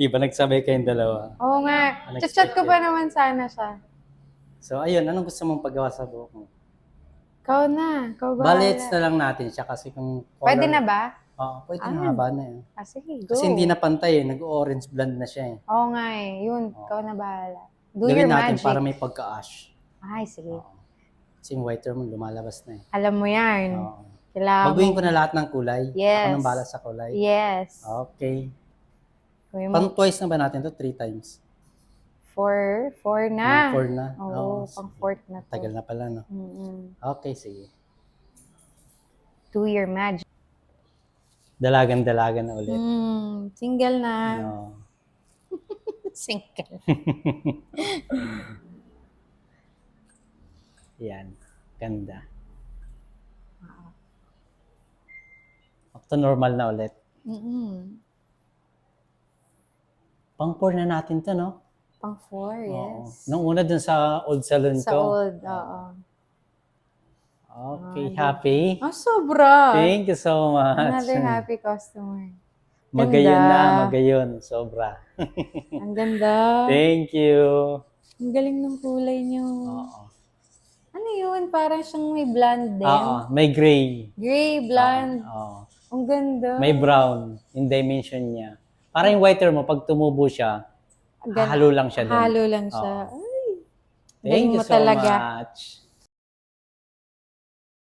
Di ba nagsabay kayong dalawa? Oo nga. Chat ko pa naman sana siya. So, ayun. Anong gusto mong paggawa sa buhok mo? Ikaw na. Ikaw ba? Balets na lang natin siya kasi kung color... Pwede na ba? Oo, pwede na haba na yun. Sige, go. Kasi hindi na pantay eh. Nag-orange blonde na siya eh. Oo nga eh. Yun. Ikaw na bahala. Do Gawin your natin magic. para may pagka-ash. Ay, sige. Oo. Kasi yung whiter mo lumalabas na eh. Alam mo yan. Oo. Kailangan Baguhin ko na lahat ng kulay. Yes. Ako nang bahala sa kulay. Yes. Okay. Gawin mo. Pang twice na ba natin to? 3 times? 4 na. 4 na? Oo, pang 4th na to. Tagal na pala, no? Okay, sige. Do your magic. Dalagan-dalagan na ulit. Single na. No. Single. Yan. Ganda. Up to normal na ulit. Pang 4 na natin to, no? Pang 4, yes. Nung una dun sa old salon ko. Sa old, oo. Okay, happy? Sobra. Thank you so much. Another happy customer. Magayon na, magayon. Sobra. Ang ganda. Thank you. Ang galing ng kulay niyo. Oo. Ano yun? Parang siyang may blonde din. Oo, may gray. Gray, blonde. Oo. Ang ganda. May brown in dimension niya. Parang yung whiter mo, pag tumubo siya, halo lang siya doon. Halo lang siya. Ay, Thank you mo so talaga. much.